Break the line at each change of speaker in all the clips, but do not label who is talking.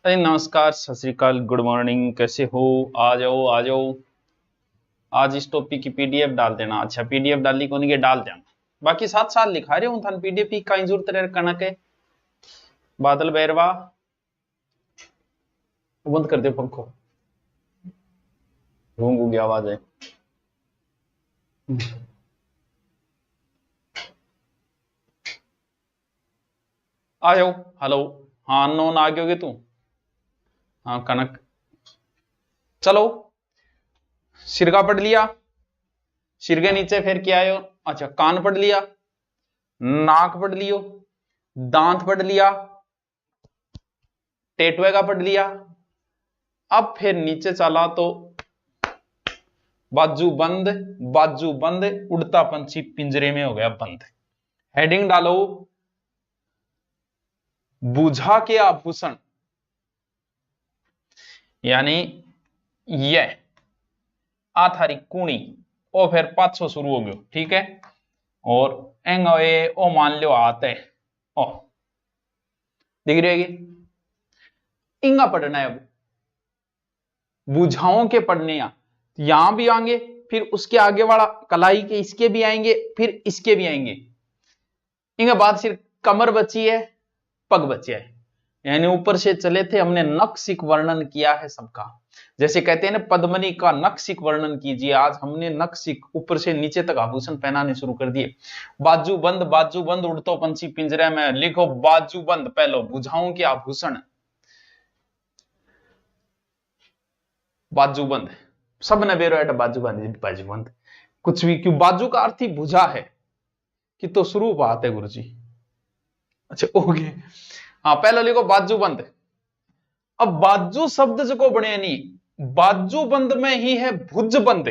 अरे नमस्कार, सत श्री अकाल, गुड मॉर्निंग, कैसे हो? आ जाओ आ जाओ। आज इस टॉपिक की पीडीएफ डाल देना। अच्छा, पीडीएफ डाली को नहीं डाल देना। बाकी साथ साथ लिखा रहे हूँ थान पीडीएफ की कहीं जरूरत रहे कनक है। बादल बैरवा बंद कर दे पंखो, घूंग की आवाज है। आ जाओ। हेलो। हाँ अननोन आ गयोगे तू? हाँ कनक, चलो। सिरका पढ़ लिया, सिर के नीचे फिर क्या आयो? अच्छा, कान पढ़ लिया, नाक पढ़ लियो, दांत पढ़ लिया, टेटवे का पढ़ लिया। अब फिर नीचे चला तो बाजू बंद, बाजू बंद, उड़ता पंछी पिंजरे में हो गया बंद। हेडिंग डालो, बुझा के आभूषण, यानी यह आ थारी कुणी और फिर 500 शुरू हो गयो, ठीक है। और एंग ओ मान लो आते ओ दिख रहेगी। इंगा पढ़ना है। अब बुझाओं के पढ़ने यहां भी आएंगे, फिर उसके आगे वाला कलाई के इसके भी आएंगे, फिर इसके भी आएंगे। इनके बाद सिर्फ कमर बची है, पग बचे है। यानी ऊपर से चले थे, हमने नक्सिक वर्णन किया है सबका। जैसे कहते हैं ना, पद्मनी का नक्सिक वर्णन कीजिए। आज हमने नक्सिक ऊपर से नीचे तक आभूषण पहनाने शुरू कर दिए। बाजू बंद उड़तो पंछी पिंजरे में। लिखो बाजू बंद पहलो, बुझाओं के आभूषण। बाजू बंद सब ने बेरो है, बाजू बंद कुछ भी क्यों, बाजू का अर्थ ही भुजा है कि तो शुरू बात है गुरु जी। अच्छा ओके, हाँ पहले लिखो बाजू बंद। अब बाजू शब्द जो को बने नहीं, बाजू बंद में ही है भुज बंद,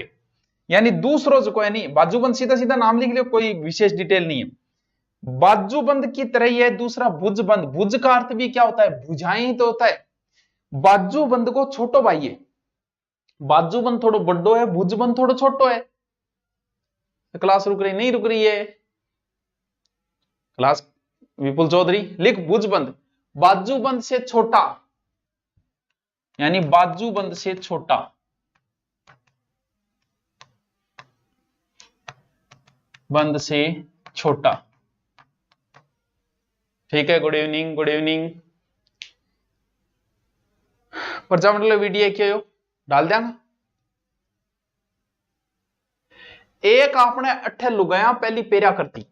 यानी दूसरों जो को है नहीं। बाजू बंद सीधा सीधा नाम लिख लियो, कोई विशेष डिटेल नहीं है। बाजू बंद की तरह ही है दूसरा भुज बंद। भुज का अर्थ भी क्या होता है? भुजाएं ही तो होता है। बाजू बंद को छोटो भाई है, बाजू बंद थोड़ो बड्डो है, भुज बंद थोड़ो छोटो है। क्लास रुक रही नहीं रुक रही है क्लास? विपुल चौधरी लिख भुज बंद, बाजू बंद से छोटा, यानी बाजू बंद से छोटा। बंद से छोटा, ठीक है। Good evening good evening. Prajamandal video क्यों डाल देंगे। एक आपने अठे लुगाया पहली पेरा करती,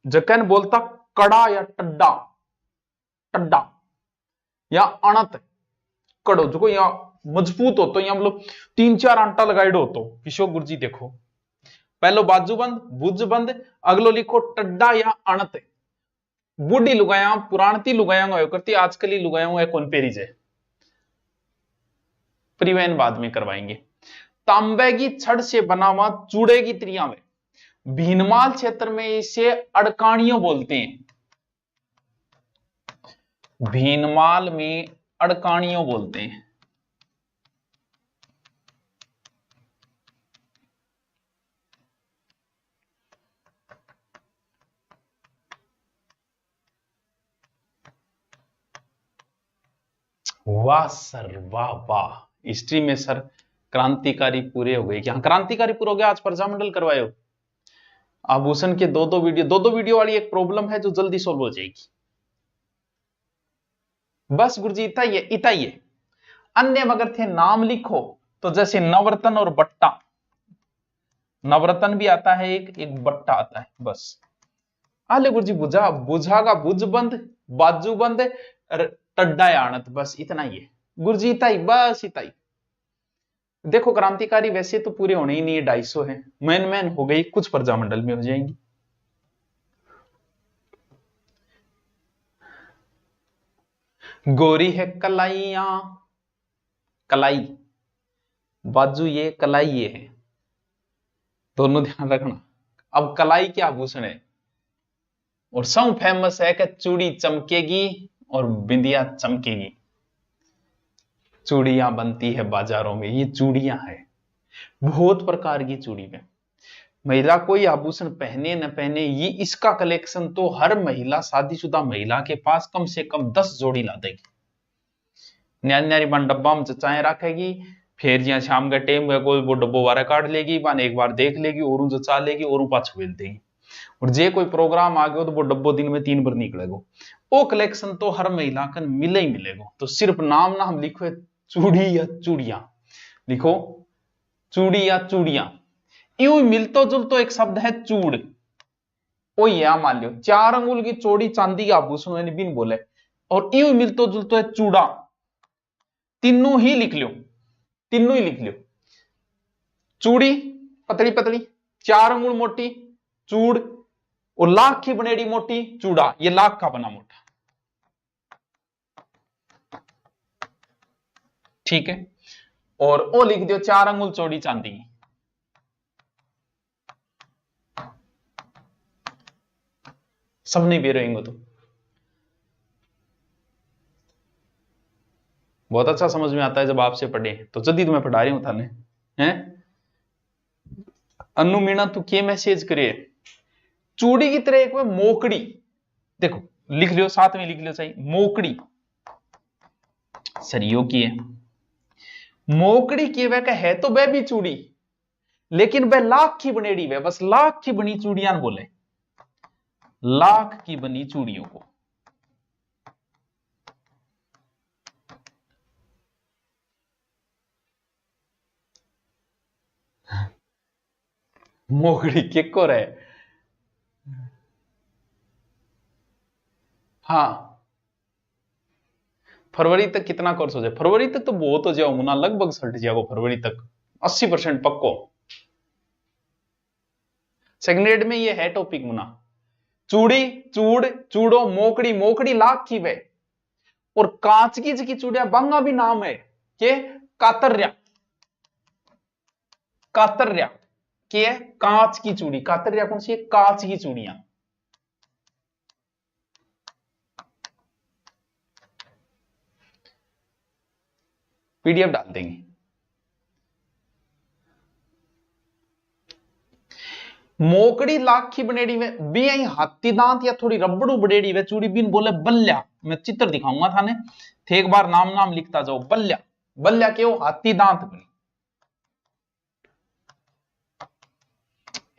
जकन बोलता कड़ा या टड्डा, टड्डा या अणत। कड़ो जो या मजबूत हो तो या मतलब 3-4 आंटा लगाइडो हो तो किशोर गुरुजी देखो। पहलो बाजू बंद भुज बंद, अगलो लिखो टड्डा या अणत। बूढ़ी लुगाया पुराणती लुगाया हो करती, आजकल ही लुगाया है कौन पेरी जे परिवहन बाद में करवाएंगे। तांबे की छड़ से बना हुआ चूड़े की त्रिया में, भीनमाल क्षेत्र में इसे अड़काणियों बोलते हैं। भीनमाल में अड़काणियों बोलते हैं। वाह सर, वाह वाह। हिस्ट्री में सर क्रांतिकारी पूरे हो गए। क्या क्रांतिकारी पूरा हो गया? आज प्रजामंडल करवाए हो। आभूषण के दो दो वीडियो वाली एक प्रॉब्लम है जो जल्दी सोल्व हो जाएगी। बस गुरुजी इतना ही है, इतना ही है। अन्य अगर थे नाम लिखो तो जैसे नवरत्न और बट्टा, नवरत्न भी आता है, एक बट्टा आता है, बस। आले गुरुजी बुझा, बुझा का भुज बंद, बाजू बंद, टड्डा आणत, बस इतना ही है गुरुजी, इतना ही, बस इतना ही। देखो क्रांतिकारी वैसे तो पूरे होने ही नहीं है, 250 है। मैन हो गई, कुछ प्रजामंडल में हो जाएंगी। गोरी है कलाइया, कलाई बाजू ये, कलाई ये है, दोनों ध्यान रखना। अब कलाई क्या आभूषण है और सब फेमस है कि चूड़ी चमकेगी और बिंदिया चमकेगी। चूड़ियां बनती है बाजारों में, ये चूड़ियां हैं बहुत प्रकार की चूड़ी में। महिला कोई आभूषण पहने न पहने, ये इसका कलेक्शन तो हर महिला, शादीशुदा महिला के पास कम से कम 10 जोड़ी ला देगी। न्यारी न्यारी बन डब्बा में चाय रखेगी, फिर जिया शाम के टाइम में कोई वो डब्बो वारा काट लेगी, बन एक बार देख लेगी और चा लेगी और पाछू बेल देगी। और जे कोई प्रोग्राम आ गयो तो वो डब्बो दिन में 3 बार निकलेगो। वो कलेक्शन तो हर महिला का मिले ही मिलेगो। तो सिर्फ नाम ना हम लिखो चूड़ी या चूड़िया, लिखो चूड़ी या चूड़िया। यूं मिलतो जुलतो एक शब्द है चूड़। ओ या मान लो 4 अंगुल की चौड़ी चांदी के आभूषण बिन बोले, और यूं मिलतो जुलतो है चूड़ा। तीनों ही लिख लो, तीनों ही लिख लो। चूड़ी पतली पतली, 4 अंगुल मोटी चूड़, और लाख की बनेड़ी मोटी चूड़ा, ये लाख का बना मोटा। ठीक है, और ओ लिख दो 4 अंगुल चौड़ी चांदी। सब नहीं बेरोएंगे तो बहुत अच्छा समझ में आता है जब आपसे पढ़े। तो जल्दी तुम्हें पढ़ा रही हूं थाने हैं। अनु मीणा तू क्या मैसेज करे, चूड़ी की तरह एक मोकड़ी, देखो लिख लियो, साथ में लिख लियो चाहिए मोकड़ी। सरियो की है मोकड़ी की वह है तो वह भी चूड़ी, लेकिन वह लाख की बनेड़ी वह, बस लाख की बनी चूड़ियां बोले, लाख की बनी चूड़ियों को। मोकड़ी के को रहे। हाँ फरवरी तक कितना कोर्स हो जाए, फरवरी तक तो बहुत हो जाओ मुना, लगभग सल्ट जाओ फरवरी तक 80% पक्को। सेकंड ग्रेड में ये है टॉपिक मुना, चूड़ी चूड़ चूड़ो मोकड़ी, मोकड़ी लाख की वे, और कांच की जी चूड़िया बांगा भी नाम है के कातर्या, कातर्या के कांच की चूड़ी, कातर्या कौन सी है, कांच की चूड़ियां। पीडीएफ डाल देंगे। मोकड़ी लाख की बनेड़ी में भी यही हाथी दांत या थोड़ी रबड़ू बड़ेड़ी वे चूड़ी बिन बोले बल्ल्या। मैं चित्र दिखाऊंगा थाने, थे एक बार नाम नाम लिखता जाओ। बल्ल्या, बल्ल्या के वो हाथी दांत बनी।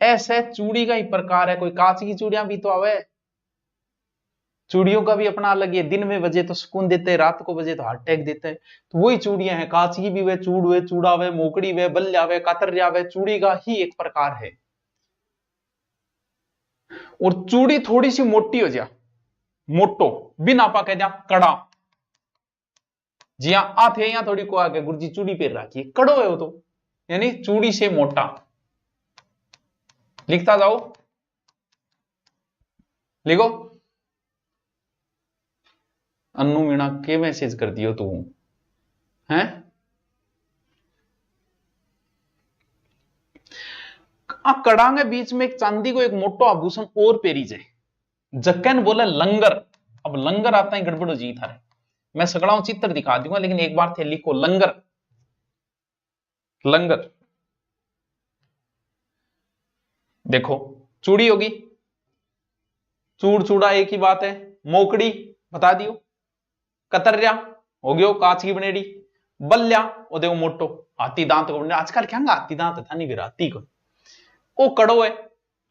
ऐसे चूड़ी का ही प्रकार है, कोई कांच की चूड़ियां भी तो आवे, चूड़ियों का भी अपना अलग है, दिन में बजे तो सुकून देते हैं, रात को बजे तो हार्ट अटैक देते हैं। तो वही चूड़ियां हैं, कांच की भी वे चूड़ वे चूड़ा वे मोकड़ी वे बल्ल्या वे कातरिया वे, चूड़ी का ही एक प्रकार है। और चूड़ी थोड़ी सी मोटी हो जा, मोटो बिन आपा कह दिया कड़ा, जी हाँ आ थे यहां थोड़ी को आगे गुरुजी चूड़ी पहन रखी है, कड़ो है वो तो, यानी चूड़ी से मोटा। लिखता जाओ, लिखो। अन्नू मीणा के मैसेज कर दियो तू हैं। कड़ा के बीच में एक चांदी को एक मोटो आभूषण और पेरी जाए, जक्कन बोले लंगर। अब लंगर आता है गड़बड़ जी थारे, मैं सगड़ा चित्र दिखा दूंगा, लेकिन एक बार थे लिखो लंगर, लंगर। देखो चूड़ी होगी, चूड़ चूड़ा एक ही बात है, मोकड़ी बता दियो, कतरिया हो गयो कांच की बनेड़ी, बल्ल्या वो देखो मोटो हाथी दांत को, आजकल क्या हाथी दांत था नहीं, हाथी को ओ कड़ो है,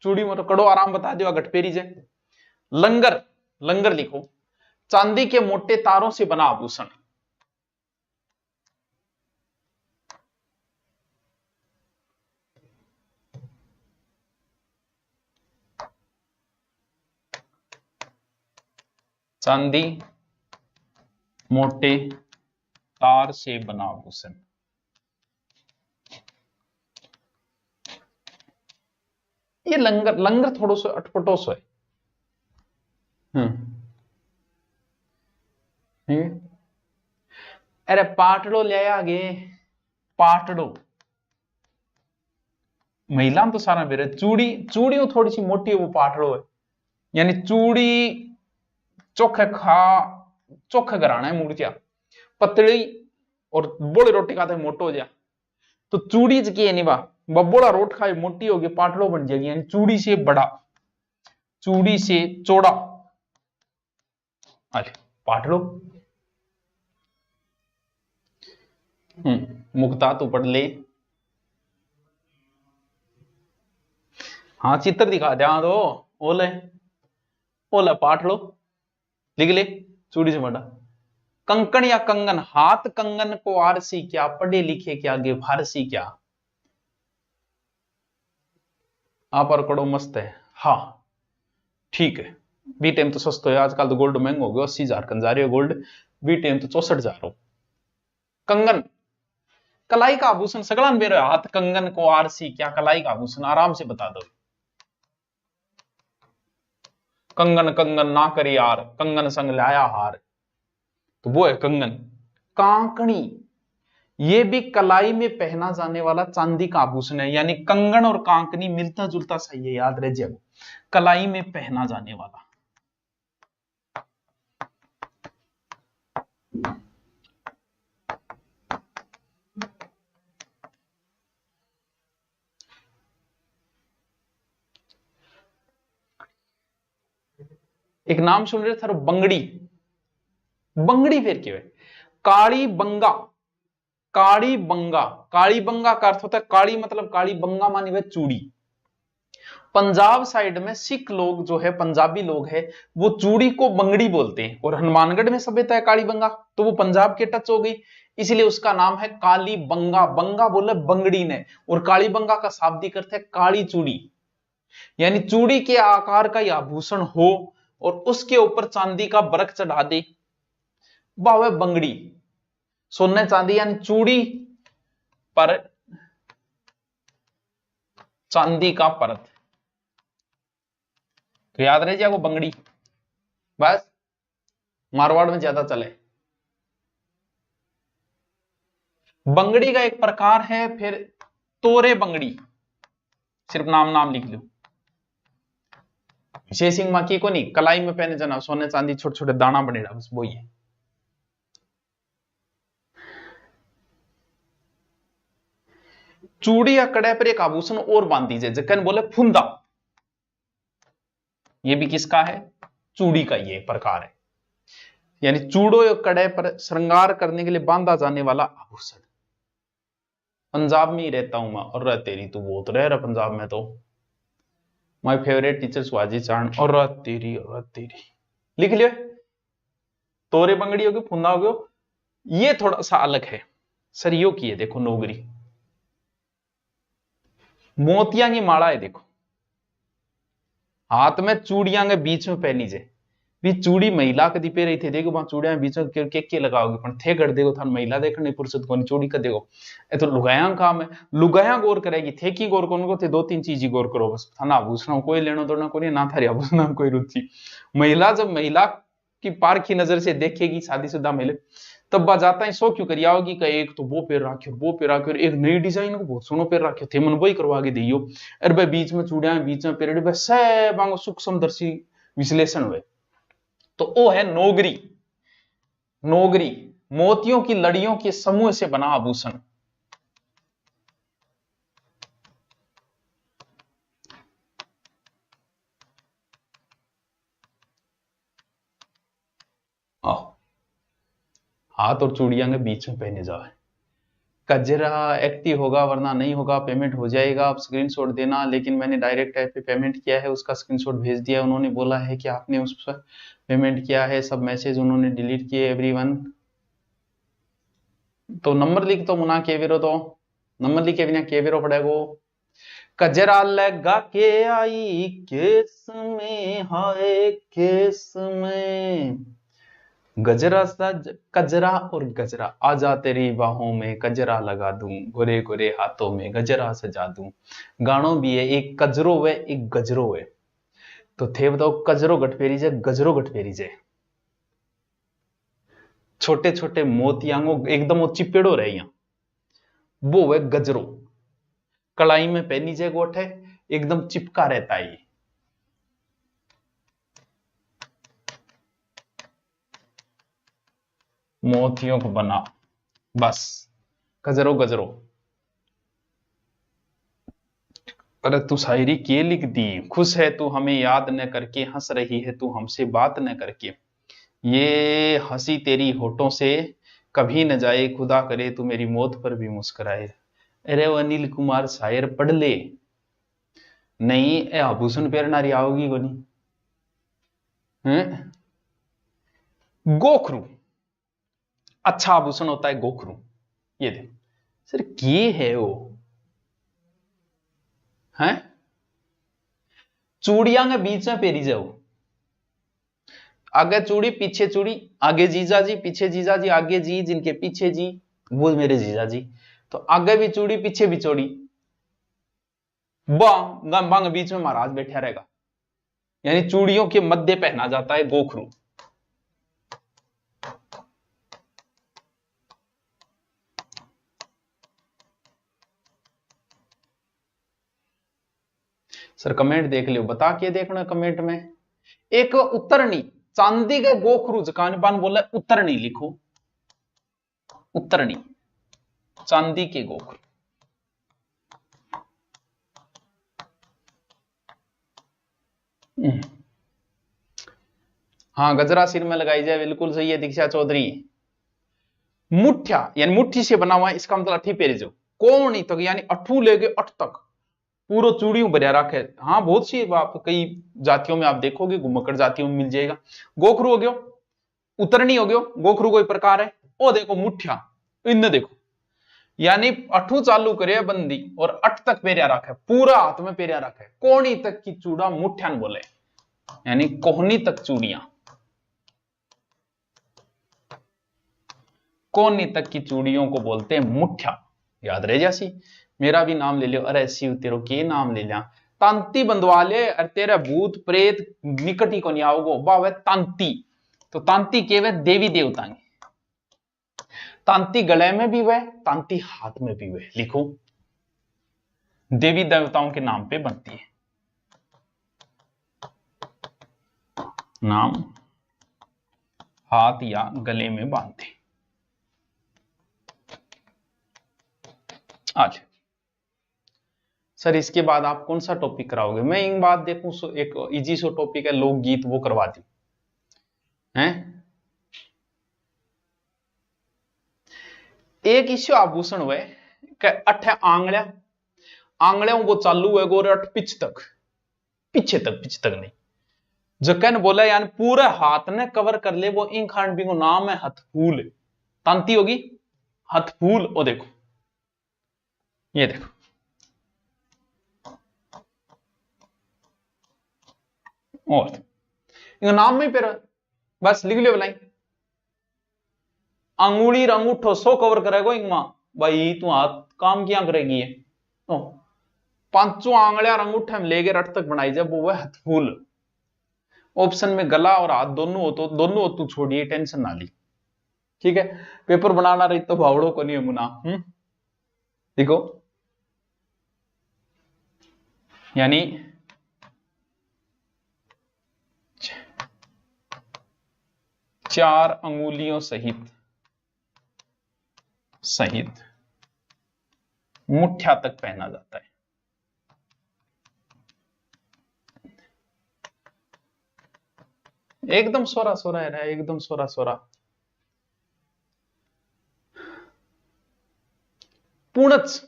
चूड़ी में तो कड़ो आराम बता दियो गटपेरी जे। लंगर, लंगर लिखो चांदी के मोटे तारों से बना आभूषण। चांदी मोटे तार से बना आभूषण, ये लंगर, लंगर थोड़ो सो अटपटो सो है। अरे पाटड़ो ले आगे, पाटड़ो महिला तो सारा बेरे, चूड़ी चूड़ी थोड़ी सी मोटी है वो पाटड़ो है, यानी चूड़ी चोखे खा, चोखे घराना है मूर्तियां पतली, और बोले रोटी खाते मोटो हो जा, तो चूड़ी की नहीं बा बबोड़ा रोट खाए मोटी होगी, पाटड़ो बन जाएगी, यानी चूड़ी से बड़ा, चूड़ी से चौड़ा, अरे पाटड़ो। मुक्ता तू पढ़ ले। हाँ चित्र दिखा दे, हाँ दो ओले ओला पाठ लो, लिख ले। चूड़ी से मटा कंकण या कंगन, हाथ कंगन को आरसी क्या, पढ़े लिखे क्या आगे फारसी क्या। आप और कड़ो मस्त है। हाँ ठीक है, बी टाइम तो सस्तो है, आजकल तो गोल्ड महंगा हो गया, 80,000 कन जा रही है गोल्ड, बी टाइम तो 64,000 हो। कंगन कलाई का आभूषण सगळान बेरो, हाथ कंगन को आरसी क्या, कलाई का आभूषण आराम से बता दो। कंगन कंगन ना करे यार, कंगन संग लाया हार, तो वो है कंगन। कांकणी ये भी कलाई में पहना जाने वाला चांदी का आभूषण है, यानी कंगन और कांकनी मिलता जुलता सही है, याद रह जाए, कलाई में पहना जाने वाला। एक नाम सुन रहे थे बंगड़ी, बंगड़ी फिर क्यों है, काली बंगा, काली बंगा, काली बंगा का अर्थ होता है काली, मतलब काली बंगा मानी वह चूड़ी। पंजाब साइड में सिख लोग जो है, पंजाबी लोग है, वो चूड़ी को बंगड़ी बोलते हैं, और हनुमानगढ़ में सभ्यता है काली बंगा, तो वो पंजाब के टच हो गई, इसलिए उसका नाम है काली बंगा। बंगा बोले बंगड़ी ने, और काली बंगा का शाब्दिक अर्थ है काली चूड़ी, यानी चूड़ी के आकार का यह आभूषण हो और उसके ऊपर चांदी का बरक चढ़ा दे, वह बंगड़ी। सोने चांदी यानी चूड़ी पर चांदी का परत, तो याद रह जाए वो बंगड़ी। बस मारवाड़ में ज्यादा चले। बंगड़ी का एक प्रकार है फिर तोरे बंगड़ी, सिर्फ नाम नाम लिख लो। शेषिंग माकी को नहीं, कलाई में पहने जाना, सोने चांदी छोटे छोटे दाना बनेगा, बस वही है। चूड़ी या कड़े पर एक आभूषण और बांध दीजिए, जकन बोले फुंदा, ये भी किसका है, चूड़ी का ये प्रकार है, यानी चूड़ों या कड़े पर श्रृंगार करने के लिए बांधा जाने वाला आभूषण। पंजाब में ही रहता हूं मैं, और तेरी तू बहुत रह रहा पंजाब में तो, माय फेवरेट टीचर स्वाजी चारण, और तेरी लिख लियो। तोरे बंगड़ी होगी, फुंदा हो गयो, ये थोड़ा सा अलग है, सरियो की है, देखो नोगरी, मोतिया की माला है, देखो हाथ में चूड़ियां के बीच में पहनी जे, भी चूड़ी महिला कदी पे रही थे, देखो वहां चूड़ियां बीच में के लगाओगे, पर थे कर देखो थान महिला देखने पुरुष को चूड़ी का देखो, ये तो लुगाया काम है, लुगाया गौर करेगी, थे की गौर को थे, दो तीन चीज ही गौर करो बस, थाना आभूषण कोई लेना देना कोई ना, थारी आभूषण कोई रुचि। महिला जब महिला की पारखी नजर से देखेगी शादीशुदा महिला, तब बात जाता है सो क्यों करी आओगी का, एक तो वो पेर राखियो, वो पेर राखियो, एक नई डिजाइन को बहुत सोनो पेर राखियो थे, मन वही करवा के दियो, अरे भाई बीच में चूड़ियां बीच में पेरेड, सब सूक्ष्म दर्शी विश्लेषण हुए, तो वो है नोगरी। नोगरी मोतियों की लड़ियों के समूह से बना आभूषण। हाथ और चूड़ियां के बीच में पहने जाए। कजरा एक्टिव होगा वरना नहीं होगा, पेमेंट हो जाएगा, आप स्क्रीनशॉट देना, लेकिन मैंने डायरेक्ट ऐप पे पेमेंट किया है, उसका स्क्रीनशॉट भेज दिया, उन्होंने बोला है कि आपने उस पर पेमेंट किया है, सब मैसेज उन्होंने डिलीट किए एवरीवन। तो नंबर लिख तो मुना केवेरो, तो नंबर लिखे बिना केवेरो पड़ेगो। कजरा लगा के आई केस में, हाय केस में, गजरा सा कजरा और गजरा, आजा तेरी बाहों में कजरा लगा दूं, गोरे गोरे हाथों में गजरा सजा दूं। गानो भी है, एक कजरो है एक गजरो है, तो थे बताओ कजरो गठफेरी जे गजरो गठफेरी जे, छोटे छोटे मोतियांगो एकदम वो चिपेड़ो रहे यहाँ, वो है गजरो, कलाई में पहनी जे गोठ है, एकदम चिपका रहता है ये। मोतियों को बना, बस गजरो गजरो। अरे तू शायरी के लिख दी, खुश है तू हमें याद न करके, हंस रही है तू हमसे बात न करके, ये हंसी तेरी होठों से कभी न जाए खुदा करे तू मेरी मौत पर भी मुस्कुराए। अरे वो अनिल कुमार शायर पढ़ ले, नहीं ए आभूषण पहनना आओगी को नहीं है। गोखरू अच्छा आभूषण होता है गोखरू। ये देखो सर ये है वो है चूड़िया के बीच में पेरी जाओ, आगे चूड़ी पीछे चूड़ी, आगे जीजा जी पीछे जीजा जी, आगे जी जिनके पीछे जी वो मेरे जीजा जी। तो आगे भी चूड़ी पीछे भी चूड़ी, बांग बीच में महाराज बैठा रहेगा, यानी चूड़ियों के मध्य पहना जाता है गोखरू। सर कमेंट देख लियो, बता के देखना कमेंट में। एक उत्तरणी चांदी के गोखरू जकानबान बोला उत्तरणी लिखो, उत्तरणी चांदी के गोखरू। हाँ गजरा सिर में लगाई जाए, बिल्कुल सही है दीक्षा चौधरी। मुठ्ठा यानी मुट्ठी से बना हुआ है, इसका मतलब अठी पेरे जो कोणी तक यानी अठू लेके अठ तक पूरा चूड़ियों भरिया रखे। हाँ बहुत सी आप कई जातियों में आप देखोगे, घुमक्कड़ जातियों में मिल जाएगा। गोखरू हो गयो, उतरनी हो गयो, गोखरू कोई प्रकार है। ओ देखो मुठ्ठा, इन देखो यानी अठू चालू करे बंदी और अठ तक पेरिया रखे, पूरा हाथ में पेरिया रखे, कोणी तक की चूड़ा मुठ्ठ्यान बोले, यानी कोहनी तक चूड़ियां, कोहनी तक की चूड़ियों को बोलते हैं मुठ्ठा। याद रह जासी, मेरा भी नाम ले लियो, अरे शिव तेरो के नाम ले लिया, तांती बंधवा ले, अरे तेरा भूत प्रेत निकट ही को नहीं आओगो बावे तांती। तो तांती केवे देवी देवता ने, तांती गले में भी वह, तांती हाथ में भी वह, लिखो देवी देवताओं के नाम पे बनती है, नाम हाथ या गले में बांधते। आज सर इसके बाद आप कौन सा टॉपिक कराओगे? मैं एक बात देखूं, एक इजी सो टॉपिक है लोकगीत, वो करवा दी हैं। एक इश्यू आभूषण हुए अठ आंगलिया, आंगलियों वो चालू है गोरे अठ पिछ तक, पीछे तक नहीं, जकन बोला यानी पूरे हाथ ने कवर कर ले, वो इन खांड भी को नाम है हथफूल। तांती होगी हथफूल। ओ देखो ये देखो, और इनका नाम में फिर बस लिख लियो भलाई, अंगुली अंगूठो सो कवर करेगा इंगमा भाई, तू हाथ काम क्या करेगी है। ओ पांचों आंगलिया अंगूठे में लेके रट तक बनाई जाए, वो है हथफूल। ऑप्शन में गला और हाथ दोनों हो, तो दोनों हो तू छोड़िए, टेंशन ना ली, ठीक है। पेपर बनाना रही तो भावड़ो को नहीं है मुना। देखो यानी चार अंगुलियों सहित मुठ्ठा तक पहना जाता है। एकदम सोरा सोरा है, एकदम सोरा सोरा। पूणच,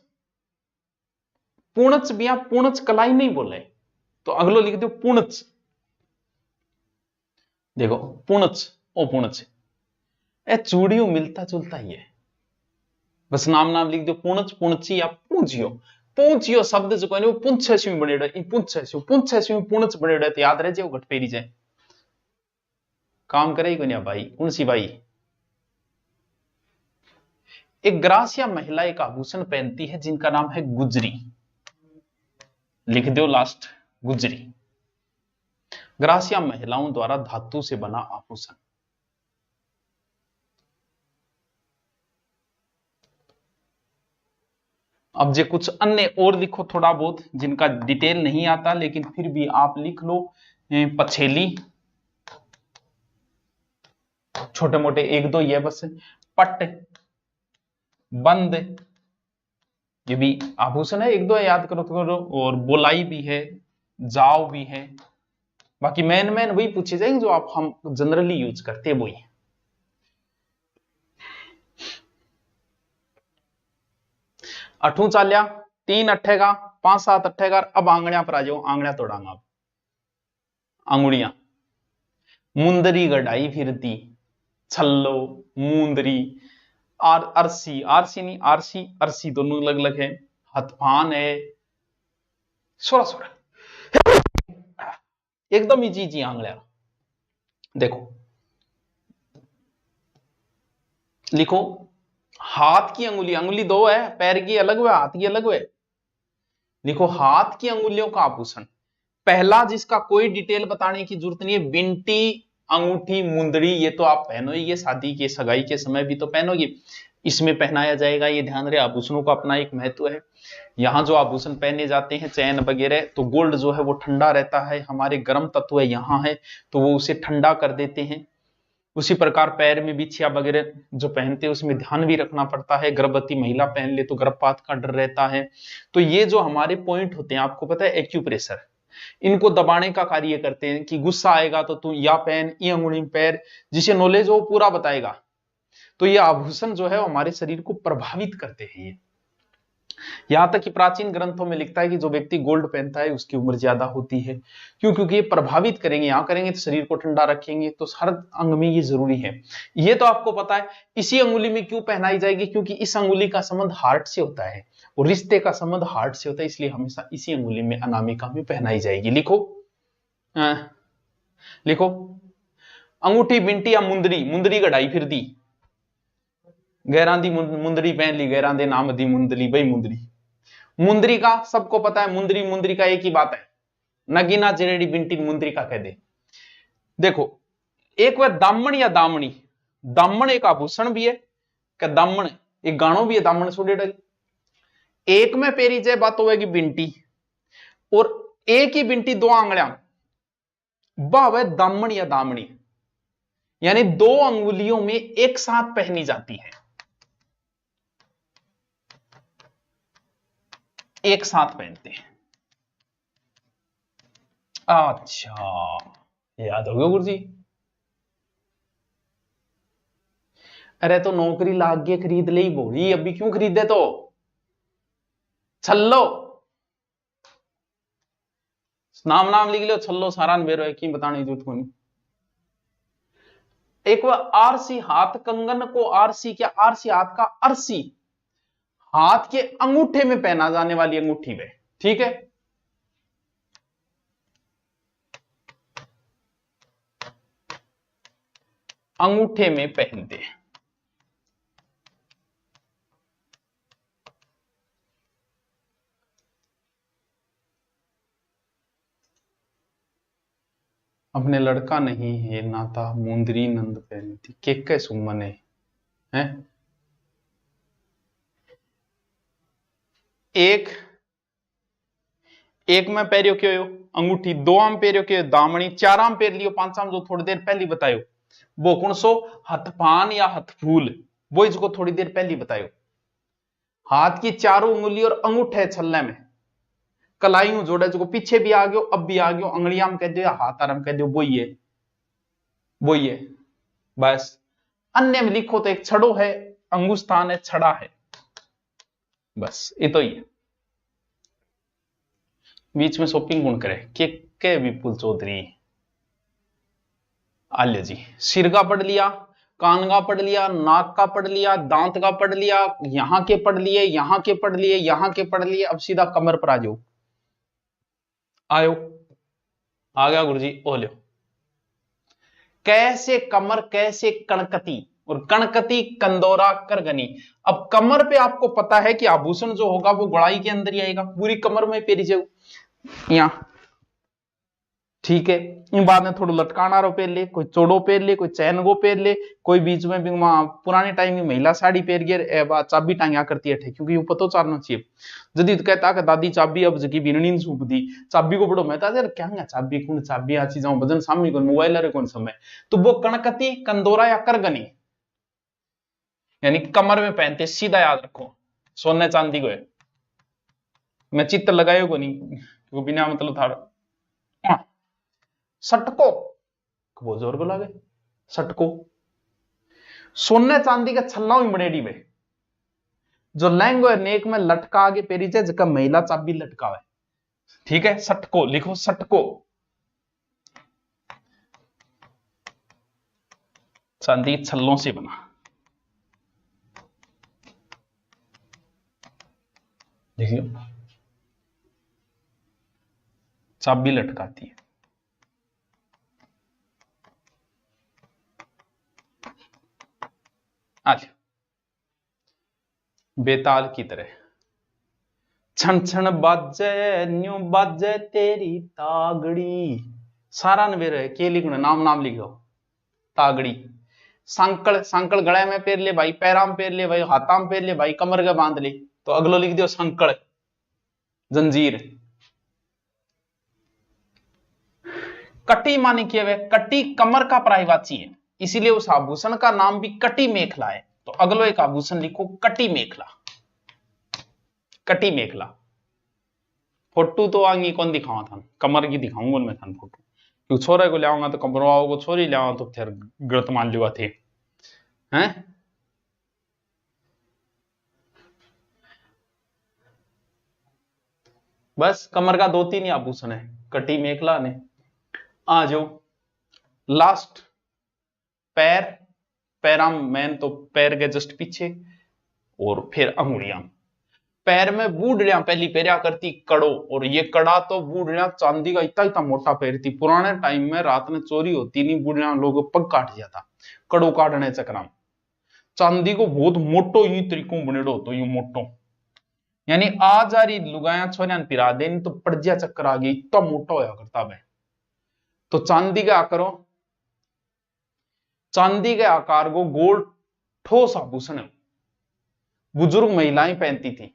पूणच भी आप पूणच कलाई नहीं बोले तो अगलो लिख दो पूणच। देखो पूणच, ओ पूणच, ए चूड़ियों मिलता जुलता ही है, बस नाम नाम लिख दो पूणच, पूणची या पूंजियो। पूंजियो शब्द जो कहने वो पुंछ में बनेड़ा, पुंछ में पूणच बनेड़ा, तो याद रह जाए वो घटपेरी जाए, काम करे ही नहीं भाई। कौन सी भाई? एक ग्रासिया महिला एक आभूषण पहनती है जिनका नाम है गुजरी, लिख दो लास्ट गुजरी। ग्रासिया महिलाओं द्वारा धातु से बना आभूषण। अब जे कुछ अन्य और लिखो थोड़ा बहुत, जिनका डिटेल नहीं आता लेकिन फिर भी आप लिख लो। पछेली, छोटे मोटे एक दो ये बस। पट, बंद, ये भी आभूषण है, एक दो याद करो तो। और बोलाई भी है, जाव भी है, बाकी मेन वही पूछे जाएंगे जो आप हम जनरली यूज करते हैं वही। अठू चालिया 3 अट्ठे का 5 7 अट्ठे का। अब आंगड़िया पर आ जाओ, आंगड़िया तोड़ांगा अब। अंगुड़ियां मुंदरी गढ़ाई फिरती, छल्लो मुंदरी, अरसी, आरसी नहीं आरसी अरसी दोनों अलग अलग है। हथफान है, सोरा सोरा एकदम इजी इजी आंगड़िया। देखो लिखो, हाथ की अंगुली, अंगुली दो है, पैर की अलग है, हाथ की अलग है। लिखो हाथ की अंगुलियों का आभूषण, पहला जिसका कोई डिटेल बताने की जरूरत नहीं है, बिंटी, अंगूठी, मुंदरी, ये तो आप पहनोगे, शादी के सगाई के समय भी तो पहनोगे, इसमें पहनाया जाएगा, ये ध्यान रहे। आभूषणों का अपना एक महत्व है। यहाँ जो आभूषण पहने जाते हैं, चैन वगैरह, तो गोल्ड जो है वो ठंडा रहता है, हमारे गर्म तत्व यहाँ है तो वो उसे ठंडा कर देते हैं। उसी प्रकार पैर में बिछिया वगैरह जो पहनते हैं उसमें ध्यान भी रखना पड़ता है, गर्भवती महिला पहन ले तो गर्भपात का डर रहता है। तो ये जो हमारे पॉइंट होते हैं, आपको पता है एक्यूप्रेशर, इनको दबाने का कार्य करते हैं कि गुस्सा आएगा तो तू या पहन, ये अंगुली में पैर, जिसे नॉलेज हो पूरा बताएगा। तो ये आभूषण जो है हमारे शरीर को प्रभावित करते हैं। ये यहां तक कि प्राचीन ग्रंथों में लिखता है कि जो व्यक्ति गोल्ड पहनता है उसकी उम्र ज्यादा होती है। क्यों? क्योंकि ये प्रभावित करेंगे, यहां करेंगे तो शरीर को ठंडा रखेंगे, तो हर अंग में ये जरूरी है। ये तो आपको पता है। इसी अंगुली में क्यों पहनाई जाएगी? क्योंकि इस अंगुली का संबंध हार्ट से होता है और रिश्ते का संबंध हार्ट से होता है, इसलिए हमेशा इसी अंगुली में, अनामिका में पहनाई जाएगी। लिखो लिखो, अंगूठी, बिंटी या मुंदरी, मुंदरी गढ़ाई फिर दी, गैरां दी मुंदरी पहन ली, गैरां दे नाम दी मुंदरी, भाई मुंदरी। मुंदरी का सबको पता है, मुंदरी मुंदरी का एक ही बात है, नगीना जेरेडी बिंटी मुंदरी का कह दे। देखो, एक वह दामन या दामनी, दामन एक आभूषण भी है, क्या दामन एक गाणो भी है, दामन सुडे डल। एक में पेरी जय बात होगी बिंटी, और एक ही बिंटी दो आंगड़िया, वह दामन या दामनी, यानी दो अंगुलियों में एक साथ पहनी जाती है, एक साथ पहनते हैं। अच्छा, याद हो गया गुरु जी। अरे तो नौकरी लाग के खरीद ले भोली, अभी क्यों खरीदे? तो छल्लो, नाम नाम लिख लो, छल्लो सारा बेरो है कि बताने की जरूरत को नहीं। एक वह आरसी, हाथ कंगन को आरसी, क्या आरसी हाथ का अरसी, हाथ के अंगूठे में पहना जाने वाली अंगूठी में, ठीक है। अंगूठे में पहनते हैं। अपने लड़का नहीं है नाता, मुंदरी नंद पहनती, के सुमन है। एक एक में पैरियो क्यों अंगूठी, दो आम पैरियो क्यों दामनी, चार आम पैर लियो, पांच आम जो थोड़ी देर पहले बतायो वो कौन सो, हथपान या हथफूल, वो इसको थोड़ी देर पहले बतायो। हाथ की चारों उंगली और अंगूठे छल्ले में कलाइयों जोड़े, जो पीछे भी आ गयो, अब भी आ गयो, अंगड़ियां कह दो या हाथ आराम कह दो, वो ही है बस। अन्य में लिखो तो एक छड़ो है, अंगुस्तान है, छड़ा है, बस ये तो ही है। बीच में शॉपिंग कौन करे? के विपुल चौधरी। आल्य जी, सिर का पढ़ लिया, कान का पढ़ लिया, नाक का पढ़ लिया, दांत का पढ़ लिया, यहां के पढ़ लिए, यहां के पढ़ लिए, यहां के पढ़ लिए, अब सीधा कमर पर आ जाओ। आयो, आ गया गुरुजी, ओ लो। कैसे कमर, कैसे कणकती, और कणकती, कंदोरा, करगनी। अब कमर पे आपको पता है कि आभूषण जो होगा वो गुड़ाई के अंदर ही आएगा, पूरी कमर में पेरी जाओ यहां, ठीक है। इन बाद में थोड़ा लटकाना रो पेर ले, कोई चौड़ो पेर ले, कोई चैन गो पेर ले, कोई बीच में भी वहां पुराने टाइम में महिला साड़ी पेर गए चाबी टांग्या करती है, क्योंकि वो पतो चारना चाहिए। जदी कहता कि दादी चाबी अब जगी बिननी सूप दी, चाबी को बड़ो मैं यार क्या चाबी कौन चाबी आची जाऊं भजन सामने कौन मोबाइल रे कौन समय। तो वो कणकती, कंदोरा या करगनी, यानी कमर में पहनते, सीधा याद रखो, सोने चांदी को है। मैं चित्र लगाए को नहीं, क्योंकि बिना मतलब था सटको, बहुत जोर को लागे सटको, सोने चांदी का छल्ला भी बनेडी में, जो लहंगो है नेक में लटका आगे पेरी छे जका महिला चाबी लटकावे। ठीक है, सटको लिखो, सटको चांदी छल्लों से बना, देखियो चाबी लटकाती है। अच्छा, बेताल की तरह छन छन बाजे न्यू बाजे तेरी तागड़ी, सारा नवेर है के लिखना, नाम नाम लिख लो। तागड़ी, सांकल, सांकल गले में पेर ले भाई, पैराम पेर ले भाई, हाथाम पेर ले भाई, कमर के बांध ले, तो अगलो लिख दियो सांकल। जंजीर, कटी माने क्या है, कटी कमर का प्रायवाची है, इसीलिए उस आभूषण का नाम भी कटी मेखला है। तो अगलो एक आभूषण लिखो कटी मेखला, कटी मेखला। फोटो तो आगे कौन दिखावा था, कमर की दिखाऊंगा मैं थान फोटो, क्यों छोरे को लाऊंगा तो कमर वालों को छोरी लाऊंगा तो फिर गलत मान लिया थे हैं। बस कमर का 2-3 ही आभूषण है, कटी मेखला ने। आ जाओ लास्ट, पैर, पैराम मैन तो पैर के जस्ट पीछे, और फिर अंगुलियां। पैर में बूढ़िया पहली पैरिया करती कड़ो, और ये कड़ा तो बूढ़िया चांदी का इतना इतना मोटा पैरती। पुराने टाइम में रात में चोरी होती नहीं, बूढ़िया लोग पग काट जाता कड़ो काटने चक्कर में। चांदी को बहुत मोटो ही तरीकों बनेड़ो तो यू मोटो, यानी आ जा रही लुगाया छोरिया पिरा दे तो पड़जिया चक्कर आ गई, इतना मोटा होया करता है। तो चांदी का आकारो, चांदी के आकार को गोल ठोस आभूषण बुजुर्ग महिलाएं पहनती थी।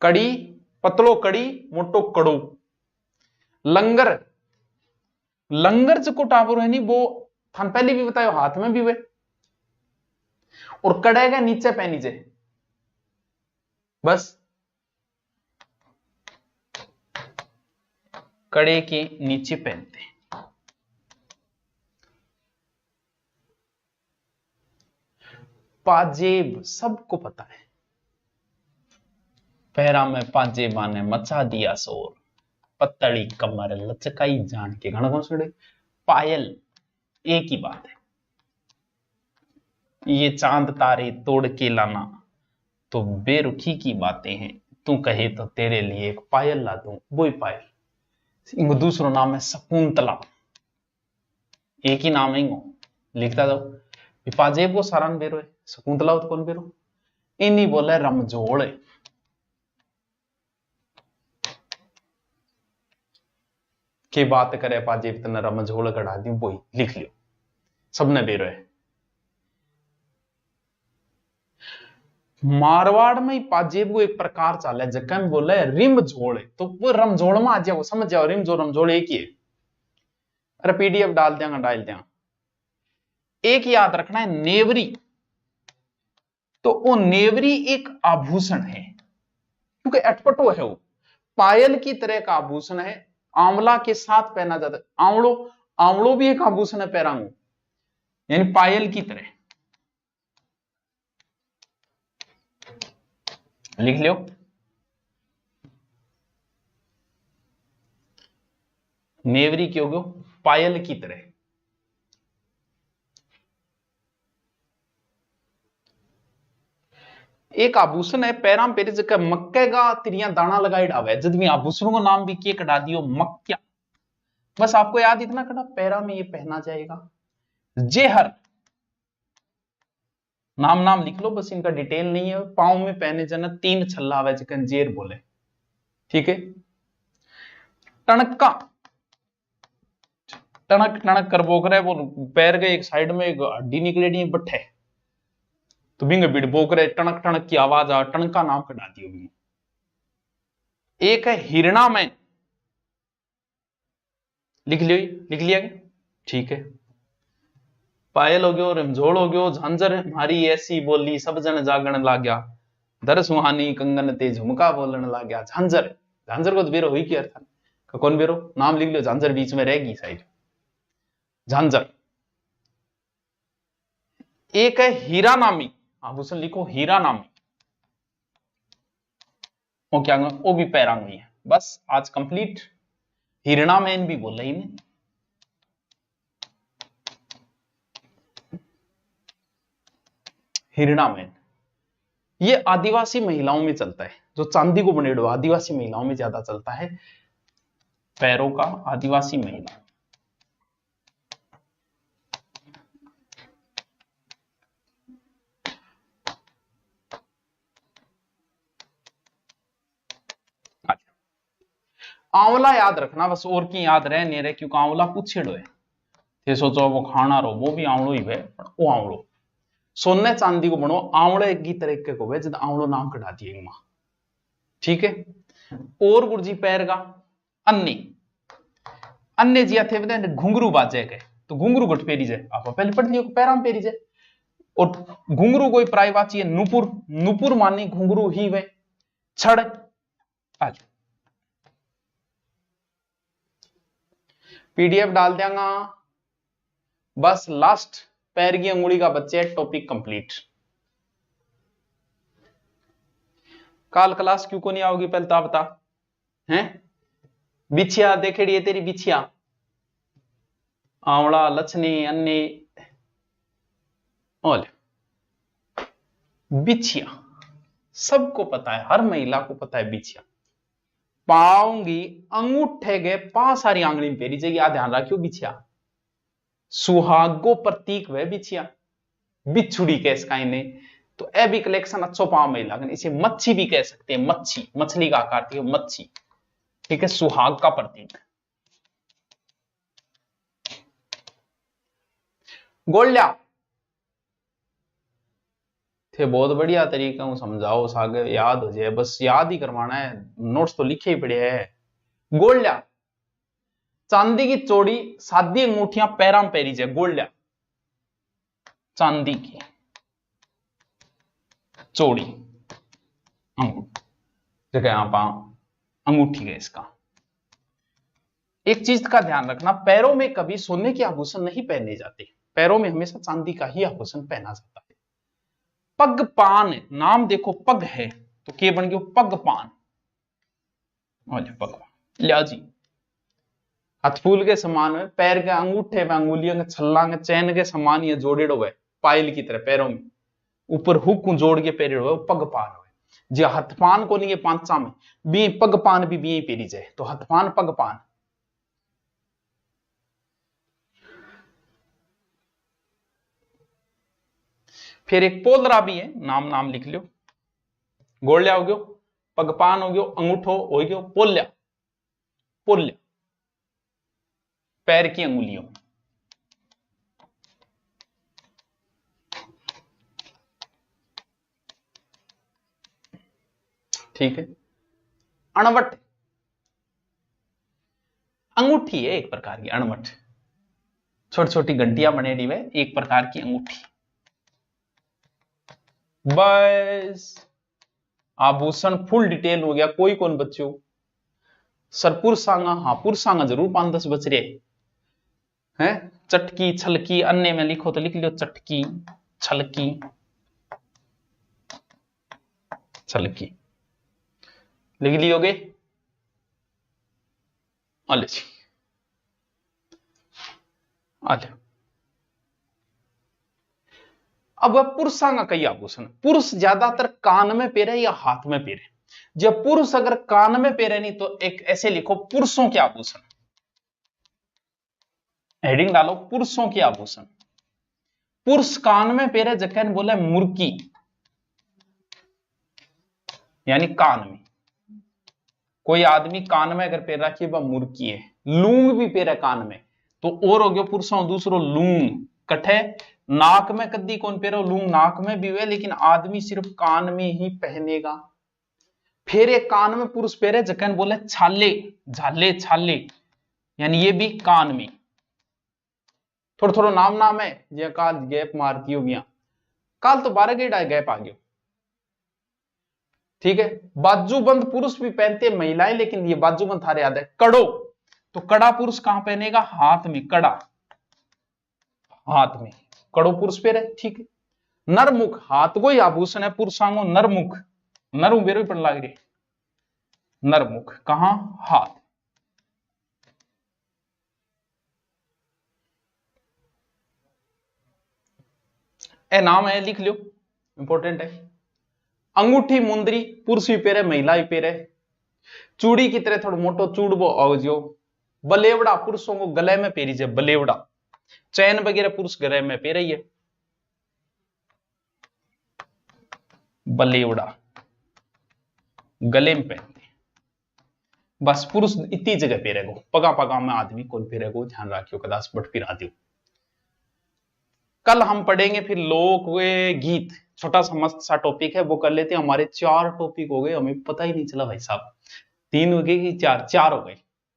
कड़ी, पतलो कड़ी, मोटो कड़ो। लंगर, लंगर जो टाबर है नी वो थान पहले भी बतायो, हाथ में भी वे, और कड़े के नीचे पहनी जे, बस कड़े के नीचे पहनते। पाजेब सबको पता है, पैरा में पाजेबा ने मचा दिया शोर, पतली कमर लचकाई जान के घण घोसड़े। पायल एक ही बात है, ये चांद तारे तोड़ के लाना तो बेरुखी की बातें हैं, तू कहे तो तेरे लिए एक पायल ला दूं, वो ही पायल। इनको दूसरा नाम है शकुंतला, एक ही नाम है इनको, लिखता दो। पाजेब को सारान बेरो है, शकुंतला तो कौन बेरो, इन्हीं बोले रमजोड़ है। के बात करे पाजेब तने रमझोड़ कढ़ा दी, वो ही लिख लियो, सबने बेरो है। मारवाड़ में पाजेब को एक प्रकार चाल है जक्का में बोले रिम झोड़, तो वो रमझोड़ में आ जाओ, समझ जाओ रिम जो रमझोड़ एक ही है। अरे पीडीएफ डाल देंगे, डाल देंगे। एक याद रखना है, नेवरी, तो वो नेवरी एक आभूषण है, क्योंकि अटपटो है वो, पायल की तरह का आभूषण है, आंवला के साथ पहना जाता है। आंवलो, आंवलो भी एक आभूषण है पैरांगो, यानी पायल की तरह, लिख लो। नेवरी क्यों गो, पायल की तरह। एक आभूषण है पैराम पेरे जगह मक्के का तिरिया दाना लगाई डावे, जब भी आभूषणों को नाम भी के कटा दियो मक्या। बस आपको याद इतना कटा, पैरा में ये पहना जाएगा। जेहर, नाम नाम लिख लो, बस इनका डिटेल नहीं है। पांव में पहने जाना 3 छल्ला आवे जगह जेर बोले, ठीक है। टणका, टणक टणक कर बोक रहे, वो पैर के एक साइड में एक हड्डी निकलेगी बट्ठे, तो बिंग बिड़ बोक रहे, टणक टणक की आवाज आ, टणका नाम कटा दियो बिंग। एक है हिरणा में, लिख लियो, लिख लिया, ठीक है। पायल हो गयो, रिमझोड़ हो गयो, झांझर हमारी ऐसी बोली सब जन जागण लाग गया, दर सुहानी कंगन ते झुमका बोलन लाग गया। झांझर, झांझर को तो बेरो हुई क्या अर्थ, कौन बेरो, नाम लिख लियो, झांझर बीच में रहेगी साइड, झांझर। एक है हीरा नामी आभूषण, लिखो हीरा नामी, वो क्या वो भी पैरांग है। बस आज कंप्लीट। हिरणा मैन भी बोल रही मैं। हिरणा मैन ये आदिवासी महिलाओं में चलता है, जो चांदी को बनेड़ो आदिवासी महिलाओं में ज्यादा चलता है। पैरों का आदिवासी महिला। आंवला याद रखना बस, और की याद रह नहीं रहे, क्योंकि आंवला पूछेड़ो है। ये सोचो वो खाना रो, वो भी आंवलो ही है, वो आंवलो। सोने चांदी को बनो आंवले की तरीके को है, जब आंवलो नाम कटा दिए मां। ठीक है। और गुरुजी पैर का अन्नी अन्य जिया थे बता घुंघरू बाजे गए, तो घुंघरू गट पेरी जाए, आप पहले पढ़ लियो पैराम पेरी जाए। और घुंघरू कोई प्रायवाची है नुपुर, नुपुर मानी घुंघरू ही वे छड़। आज पीडीएफ डाल देंगा। बस लास्ट पैर की अंगुली का बच्चे टॉपिक कंप्लीट। काल क्लास क्यों को नहीं आओगी पहले तो बता हैं। बिछिया देखेड़ी है तेरी बिछिया, आंवला लछनी अन्य ओले बिछिया सबको पता है, हर महिला को पता है बिछिया। पाऊंगी अंगूठे के पांच सारी आंगली में पेरी जाएगी, ध्यान रखियो बिछिया सुहागो प्रतीक वह बिछिया। बिछुड़ी कह इसका इन्हें, तो ए भी कलेक्शन अच्छो पाओ महिला, इसे मच्छी भी कह सकते हैं, मच्छी मछली का आकार थी मच्छी। ठीक है, सुहाग का प्रतीक। गोल्या थे बहुत बढ़िया तरीका हूं समझाओ सागे याद हो जाए, बस याद ही करवाना है, नोट्स तो लिखे ही पड़े हैं। गोल्या चांदी की चौड़ी सादी अंगूठियां पैरां में पैरी जाए। गोल्या चांदी की चौड़ी अंगूठी, जगह यहां पा अंगूठी है इसका। एक चीज का ध्यान रखना, पैरों में कभी सोने के आभूषण नहीं पहने जाते, पैरों में हमेशा चांदी का ही आभूषण पहना जाता है। पग पान नाम देखो, पग है तो के बन गयो पग पान। पग लिया जी हथफूल के समान है, पैर के अंगूठे में अंगुलियों के छल्ला के चैन के समान ये जोड़ेड़ो है, पायल की तरह पैरों में ऊपर हुक जोड़ के पेरेड़ो है, पग पान है। जो हथपान को नहीं है पांचा में बी पग पान भी बी पेरी जाए, तो हथपान पग पान। फिर एक पोलरा भी है, नाम नाम लिख लो। गोलिया हो गयो, पगपान हो गयो, अंगूठो हो गयो पोल्या। पोल्या पैर की अंगुलियों। ठीक है। अणवट अंगूठी है एक प्रकार की, अणवट छोटी छोटी घंटियां बनेड़ी हुए, एक प्रकार की अंगूठी। बस आभूषण फुल डिटेल हो गया। कोई कौन बच्चों सर पुरसांगा, हाँ पुरसांगा जरूर 5-10 बच रहे हैं। चटकी छलकी अन्य में लिखो तो लिख लो चटकी छलकी छलकी लिख लियोगे। आले जी आले। अब पुरुषांगा कई आभूषण, पुरुष ज्यादातर कान में पेरे या हाथ में पेरे। जब पुरुष अगर कान में पेरे नहीं तो एक ऐसे लिखो पुरुषों के आभूषण, हेडिंग डालो पुरुषों के आभूषण। पुरुष कान में पेरे जखन बोले मुर्की, यानी कान में कोई आदमी कान में अगर पेर रखी वह मुर्की है। लूंग भी पेरे कान में तो और हो गया पुरुषों दूसरो लूंग कठे। नाक में कद्दी कौन पेरो, लूंग नाक में भी हुए लेकिन आदमी सिर्फ कान में ही पहनेगा। फिर एक कान में पुरुष पेरे जखन बोले छाले, झाले छाले, यानी ये भी कान में। थोड़ा थोड़ा नाम नाम है ये काल गैप मारती हो गया, काल तो 12 गेट आए गैप आ गया। ठीक है। बाजूबंद पुरुष भी पहनते महिलाएं, लेकिन ये बाजूबंद थारे याद है। कड़ो तो कड़ा पुरुष कहां पहनेगा, हाथ में, कड़ा हाथ में, कड़ो पुरुष पे रहे। ठीक है। नरमुख हाथ को ही आभूषण है पुरुषांगो, नरमुख नरु बेरो पड़ लाग रही। नरमुख, कहां, हाथ। ए नाम है, लिख लो, इंपॉर्टेंट है। अंगूठी मुंदरी पुरुष भी पहरे, महिला भी पहरे। चूड़ी की तरह थोड़ा मोटो चूड़बो आवजो। बलेवड़ा पुरुषों को गले में पहरी जाए, बलेवड़ा। चैन वगैरह पुरुष गले में पहरे ही है, बलेवड़ा गले में पहनते। बस पुरुष इतनी जगह पहरेगो, पगा पगा में आदमी कौन पहरेगो, ध्यान रखियो, कदाच बट फिर आदि। कल हम पढ़ेंगे फिर लोक गीत, छोटा सा मस्त सा टॉपिक है, वो कर लेते हैं। हमारे 4 टॉपिक हो गए, हमें पता ही नहीं चला भाई साहब, 3 हो गए कि 4 हो गए।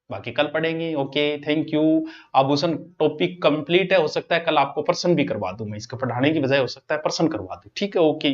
बाकी कल पढ़ेंगे। Okay, thank you. आभूषण टॉपिक कंप्लीट है। हो सकता है कल आपको प्रश्न भी करवा दूं मैं, इसका पढ़ाने की बजाय हो सकता है प्रश्न करवा दूं। ठीक है, ओके।